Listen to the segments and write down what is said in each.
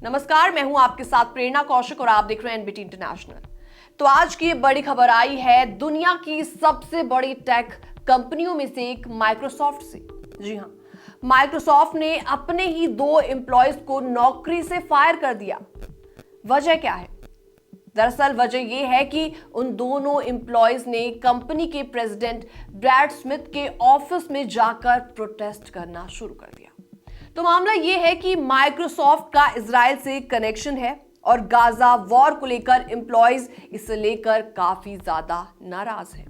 नमस्कार, मैं हूं आपके साथ प्रेरणा कौशिक और आप देख रहे हैं एनबीटी इंटरनेशनल। तो आज की बड़ी खबर आई है दुनिया की सबसे बड़ी टेक कंपनियों में से एक माइक्रोसॉफ्ट से। जी हां, माइक्रोसॉफ्ट ने अपने ही 2 एम्प्लॉयज को नौकरी से फायर कर दिया। वजह क्या है? दरअसल वजह यह है कि उन दोनों एम्प्लॉयज ने कंपनी के प्रेसिडेंट ब्रैड स्मिथ के ऑफिस में जाकर प्रोटेस्ट करना शुरू कर दिया। तो मामला यह है कि माइक्रोसॉफ्ट का इजराइल से कनेक्शन है और गाजा वॉर को लेकर एम्प्लॉयज इसे लेकर काफी ज्यादा नाराज हैं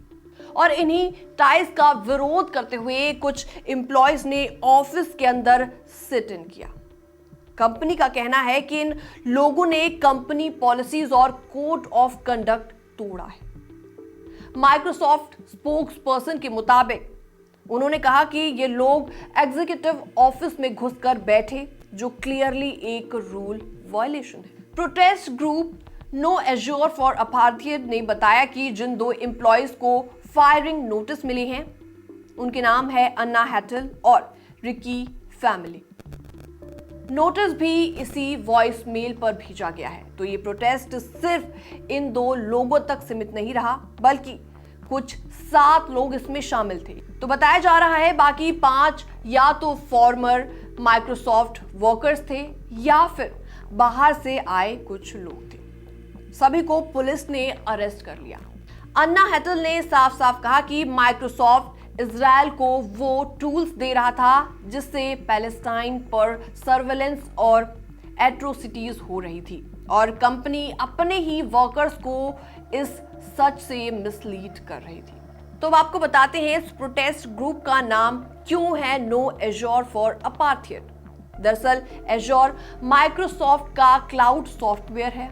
और इन्हीं टाइज का विरोध करते हुए कुछ एम्प्लॉयज ने ऑफिस के अंदर सिट इन किया। कंपनी का कहना है कि इन लोगों ने कंपनी पॉलिसीज और कोड ऑफ कंडक्ट तोड़ा है। माइक्रोसॉफ्ट स्पोक्स पर्सन के मुताबिक उन्होंने कहा कि ये लोग एग्जीक्यूटिव ऑफिस में घुसकर बैठे, जो क्लियरली एक रूल वायलेशन है। Protest group no Azure for apartheid ने बताया कि जिन 2 एम्प्लॉयज को फायरिंग नोटिस मिले हैं उनके नाम है अन्ना हैटल और रिकी फैमिली। नोटिस भी इसी वॉइस मेल पर भेजा गया है। तो ये प्रोटेस्ट सिर्फ इन 2 लोगों तक सीमित नहीं रहा, बल्कि कुछ 7 लोग इसमें शामिल थे। तो बताया जा रहा है बाकी 5 या तो फॉर्मर माइक्रोसॉफ्ट वर्कर्स थे या फिर बाहर से आए कुछ लोग थे। सभी को पुलिस ने अरेस्ट कर लिया। अन्ना हैटल ने साफ साफ कहा कि माइक्रोसॉफ्ट इजराइल को वो टूल्स दे रहा था जिससे पैलेस्टाइन पर सर्वेलेंस और एट्रोसिटीज हो रही थी और कंपनी अपने ही वर्कर्स को इस सच से मिसलीड कर रही थी। तो अब आपको बताते हैं इस प्रोटेस्ट ग्रुप का नाम क्यों है नो एज्योर फॉर अपार्थाइड। दरअसल एज्योर माइक्रोसॉफ्ट का क्लाउड सॉफ्टवेयर है।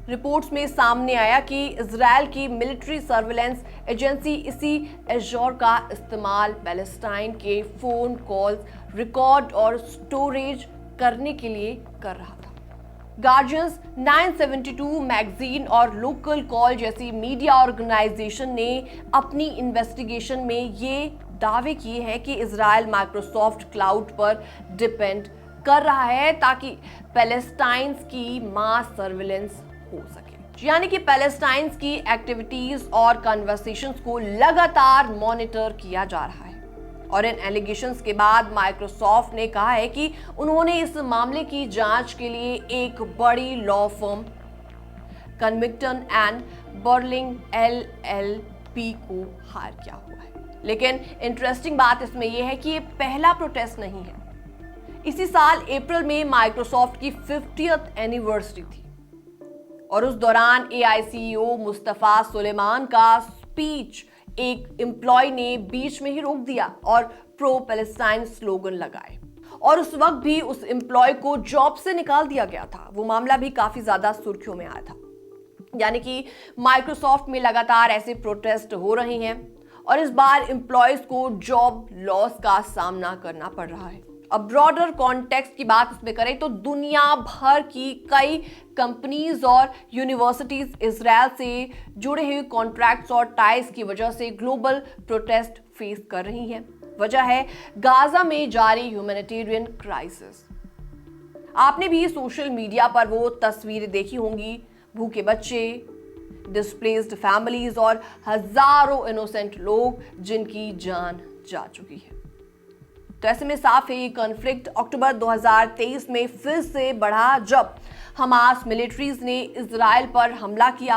रिपोर्ट्स में सामने आया कि इजराइल की मिलिट्री सर्वेलेंस एजेंसी इसी एज्योर का इस्तेमाल पैलेस्टाइन के फोन कॉल्स रिकॉर्ड और स्टोरेज करने के लिए कर रहा था। गार्जियंस, 972 मैगजीन और लोकल कॉल जैसी मीडिया ऑर्गेनाइजेशन ने अपनी इन्वेस्टिगेशन में ये दावे किए हैं कि इजराइल माइक्रोसॉफ्ट क्लाउड पर डिपेंड कर रहा है ताकि पैलेस्टाइन्स की मास सर्वेलेंस हो सके, यानी कि पैलेस्टाइन्स की एक्टिविटीज और कन्वर्सेशंस को लगातार मॉनिटर किया जा रहा है। और इन एलिगेशंस के बाद माइक्रोसॉफ्ट ने कहा है कि उन्होंने इस मामले की जांच के लिए एक बड़ी law firm Covington and Burling LLP को हायर किया हुआ है। लेकिन इंटरेस्टिंग बात इसमें यह है कि ये पहला प्रोटेस्ट नहीं है। इसी साल अप्रैल में माइक्रोसॉफ्ट की 50th एनिवर्सरी थी और उस दौरान AI CEO मुस्तफा सुलेमान का स्पीच एक एम्प्लॉय ने बीच में ही रोक दिया और प्रो पैलेस्टाइन स्लोगन लगाए और उस वक्त भी उस एम्प्लॉय को जॉब से निकाल दिया गया था। वो मामला भी काफी ज्यादा सुर्खियों में आया था। यानी कि माइक्रोसॉफ्ट में लगातार ऐसे प्रोटेस्ट हो रहे हैं और इस बार एम्प्लॉयज को जॉब लॉस का सामना करना पड़ रहा है। अब ब्रॉडर कॉन्टेक्स्ट की बात इसमें करें तो दुनिया भर की कई कंपनीज और यूनिवर्सिटीज इजराइल से जुड़े हुए कॉन्ट्रैक्ट्स और टाइज की वजह से ग्लोबल प्रोटेस्ट फेस कर रही हैं। वजह है गाजा में जारी ह्यूमैनिटेरियन क्राइसिस। आपने भी सोशल मीडिया पर वो तस्वीरें देखी होंगी, भूखे बच्चे, डिस्प्लेस्ड फैमिलीज और हजारों इनोसेंट लोग जिनकी जान जा चुकी है। तो ऐसे में साफ है ये कॉन्फ्लिक्ट अक्टूबर 2023 में फिर से बढ़ा जब हमास मिलिट्रीज ने इजराइल पर हमला किया।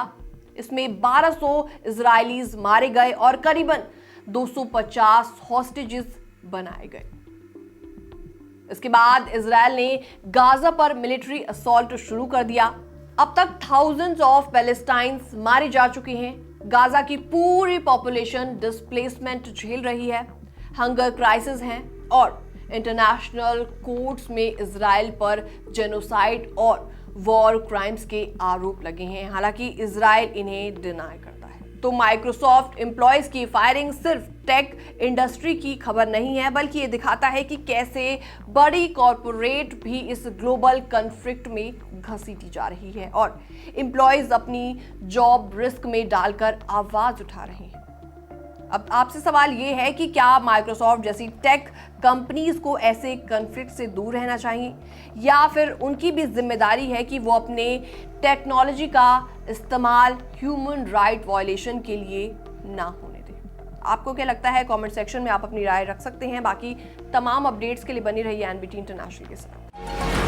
इसमें 1200 इजरायलीज मारे गए और करीबन 250 हॉस्टेजेस बनाए गए। इसके बाद इजराइल ने गाजा पर मिलिट्री असॉल्ट शुरू कर दिया। अब तक थाउजेंड्स ऑफ पैलेस्टाइंस मारे जा चुके हैं। गाजा की पूरी पॉपुलेशन डिस्प्लेसमेंट झेल रही है, हंगर क्राइसिस हैं और इंटरनेशनल कोर्ट्स में इजराइल पर जेनोसाइड और वॉर क्राइम्स के आरोप लगे हैं। हालांकि इजराइल इन्हें डिनाई करता है। तो माइक्रोसॉफ्ट एम्प्लॉयज की फायरिंग सिर्फ टेक इंडस्ट्री की खबर नहीं है, बल्कि ये दिखाता है कि कैसे बड़ी कॉरपोरेट भी इस ग्लोबल कॉन्फ्लिक्ट में घसीटी जा रही है और एम्प्लॉयज अपनी जॉब रिस्क में डालकर आवाज उठा रहे हैं। अब आपसे सवाल ये है कि क्या माइक्रोसॉफ्ट जैसी टेक कंपनीज को ऐसे कॉन्फ्लिक्ट से दूर रहना चाहिए या फिर उनकी भी जिम्मेदारी है कि वो अपने टेक्नोलॉजी का इस्तेमाल ह्यूमन राइट वायलेशन के लिए ना होने दें। आपको क्या लगता है? कमेंट सेक्शन में आप अपनी राय रख सकते हैं। बाकी तमाम अपडेट्स के लिए बनी रहिए एनबीटी इंटरनेशनल के साथ।